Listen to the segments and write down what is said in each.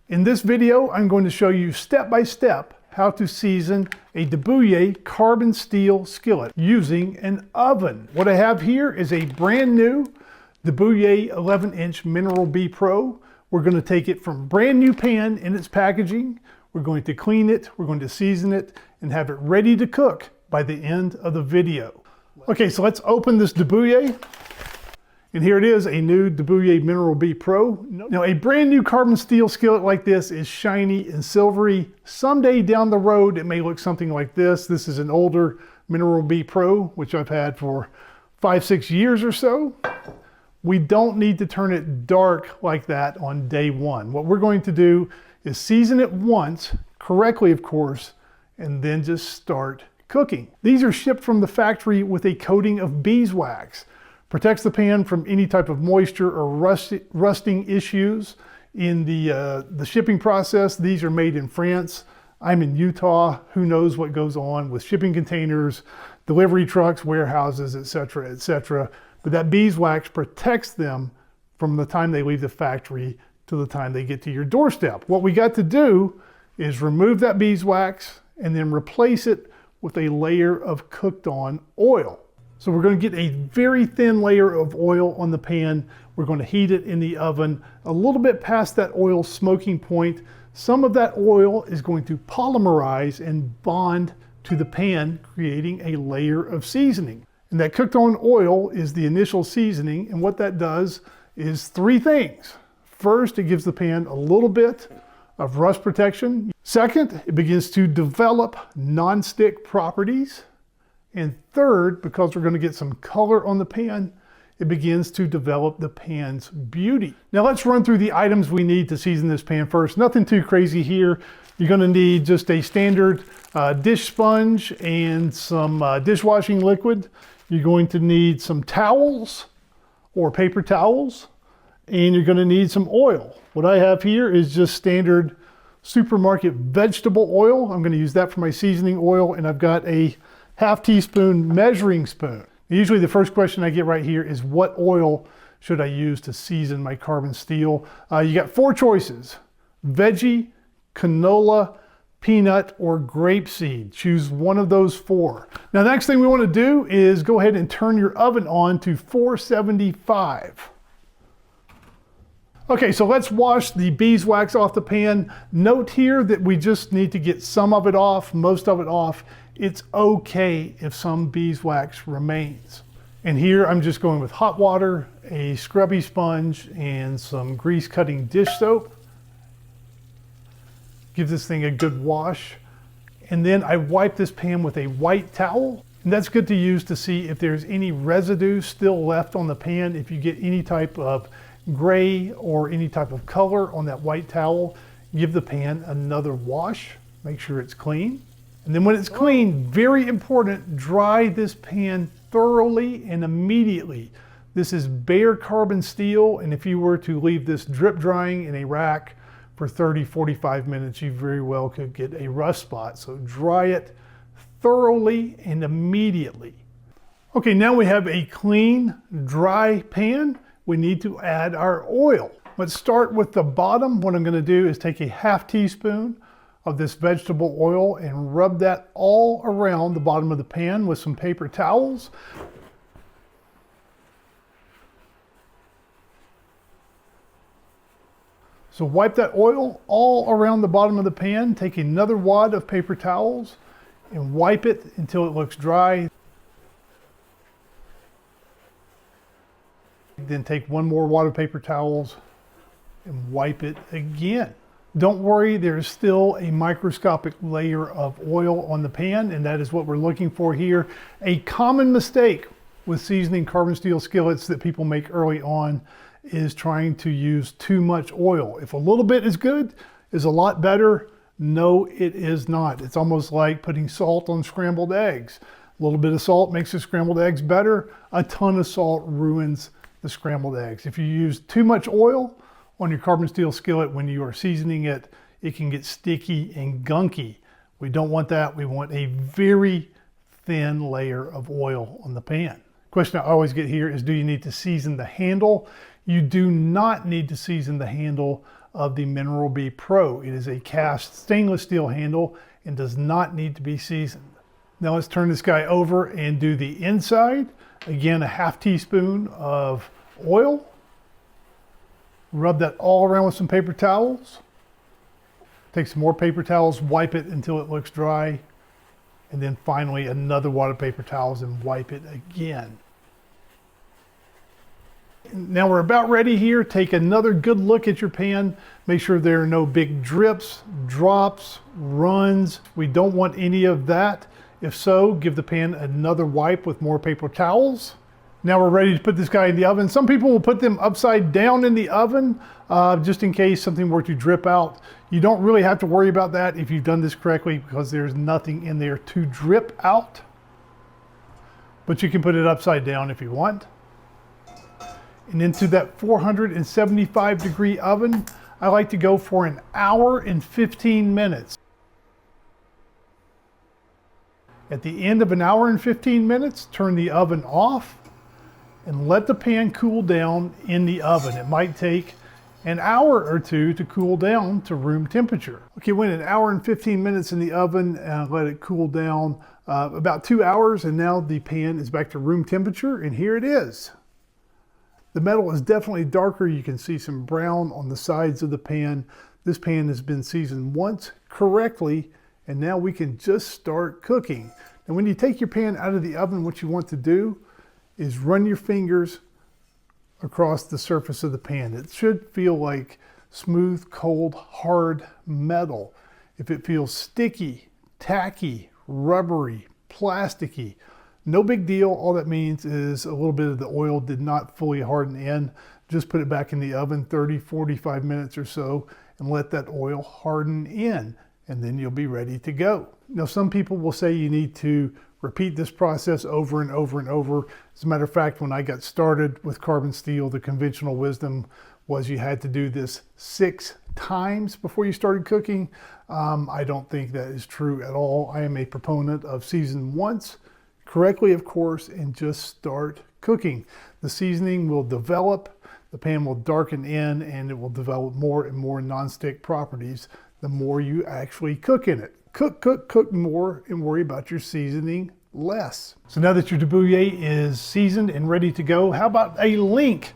In this video, I'm going to show you step by step how to season a Debouille carbon steel skillet using an oven. What I have here is a brand new Debouille 11-inch Mineral B Pro. We're going to take it from brand new pan in its packaging. We're going to clean it, we're going to season it, and have it ready to cook by the end of the video. Okay, so let's open this Debouille. And here it is, a new Debouille Mineral B Pro. Now, a brand new carbon steel skillet like this is shiny and silvery. Someday down the road, it may look something like this. This is an older Mineral B Pro, which I've had for 5-6 years or so. We don't need to turn it dark like that on day one. What we're going to do is season it once, correctly of course, and then just start cooking. These are shipped from the factory with a coating of beeswax. Protects the pan from any type of moisture or rusting issues in the shipping process. These are made in France. I'm in Utah. Who knows what goes on with shipping containers, delivery trucks, warehouses, etc., etc. But that beeswax protects them from the time they leave the factory to the time they get to your doorstep. What we got to do is remove that beeswax and then replace it with a layer of cooked on oil. So we're going to get a very thin layer of oil on the pan. We're going to heat it in the oven a little bit past that oil smoking point. Some of that oil is going to polymerize and bond to the pan, creating a layer of seasoning. And that cooked on oil is the initial seasoning, and what that does is 3 things. First, it gives the pan a little bit of rust protection. Second, it begins to develop non-stick properties. And third, because we're going to get some color on the pan, it begins to develop the pan's beauty. Now let's run through the items we need to season this pan first. Nothing too crazy here. You're going to need just a standard dish sponge and some dishwashing liquid. You're going to need some towels or paper towels, and you're going to need some oil. What I have here is just standard supermarket vegetable oil. I'm going to use that for my seasoning oil, and I've got a 1/2 teaspoon measuring spoon. Usually the first question I get right here is what oil should I use to season my carbon steel? You got 4 choices: veggie, canola, peanut, or grapeseed. Choose one of those 4. Now the next thing we want to do is go ahead and turn your oven on to 475. Okay, so let's wash the beeswax off the pan. Note here that we just need to get some of it off, most of it off. It's okay if some beeswax remains. And here I'm just going with hot water, a scrubby sponge, and some grease cutting dish soap. Give this thing a good wash. And then I wipe this pan with a white towel. And that's good to use to see if there's any residue still left on the pan. If you get any type of gray or any type of color on that white towel, give the pan another wash. Make sure it's clean. And then when it's clean, very important, dry this pan thoroughly and immediately. This is bare carbon steel, and if you were to leave this drip drying in a rack for 30-45 minutes, you very well could get a rust spot. So dry it thoroughly and immediately. Okay, now we have a clean, dry pan. We need to add our oil. Let's start with the bottom. What I'm going to do is take a 1/2 teaspoon of this vegetable oil and rub that all around the bottom of the pan with some paper towels. So wipe that oil all around the bottom of the pan. Take another wad of paper towels and wipe it until it looks dry. Then take one more wad of paper towels and wipe it again. Don't worry, there's still a microscopic layer of oil on the pan, and that is what we're looking for here. A common mistake with seasoning carbon steel skillets that people make early on is trying to use too much oil. If a little bit is good, is a lot better. No, it is not. It's almost like putting salt on scrambled eggs. A little bit of salt makes the scrambled eggs better. A ton of salt ruins the scrambled eggs. If you use too much oil on your carbon steel skillet when you are seasoning it, it can get sticky and gunky. We don't want that. We want a very thin layer of oil on the pan. Question I always get here is, do you need to season the handle? You do not need to season the handle of the Mineral B Pro. It is a cast stainless steel handle and does not need to be seasoned. Now let's turn this guy over and do the inside. Again, a half teaspoon of oil. Rub that all around with some paper towels. Take some more paper towels, wipe it until it looks dry. And then finally another wad of paper towels and wipe it again. Now we're about ready here. Take another good look at your pan. Make sure there are no big drips, drops, runs. We don't want any of that. If so, give the pan another wipe with more paper towels. Now we're ready to put this guy in the oven. Some people will put them upside down in the oven just in case something were to drip out. You don't really have to worry about that if you've done this correctly because there's nothing in there to drip out. But you can put it upside down if you want. And into that 475 degree oven, I like to go for an hour and 15 minutes. At the end of an hour and 15 minutes, turn the oven off and let the pan cool down in the oven. It might take an hour or two to cool down to room temperature. Okay, went an hour and 15 minutes in the oven and let it cool down about 2 hours, and now the pan is back to room temperature, and here it is. The metal is definitely darker. You can see some brown on the sides of the pan. This pan has been seasoned once correctly, and now we can just start cooking. And when you take your pan out of the oven, what you want to do is run your fingers across the surface of the pan. It should feel like smooth, cold, hard metal. If it feels sticky, tacky, rubbery, plasticky, no big deal. All that means is a little bit of the oil did not fully harden in. Just put it back in the oven 30, 45 minutes or so and let that oil harden in, and then you'll be ready to go. Now, some people will say you need to repeat this process over and over and over. As a matter of fact, when I got started with carbon steel, the conventional wisdom was you had to do this 6 times before you started cooking. I don't think that is true at all. I am a proponent of season once, correctly of course, and just start cooking. The seasoning will develop, the pan will darken in, and it will develop more and more nonstick properties the more you actually cook in it. Cook, cook, cook more and worry about your seasoning less. So now that your debouillé is seasoned and ready to go, how about a link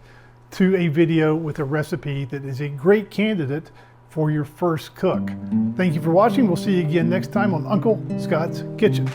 to a video with a recipe that is a great candidate for your first cook? Thank you for watching. We'll see you again next time on Uncle Scott's Kitchen.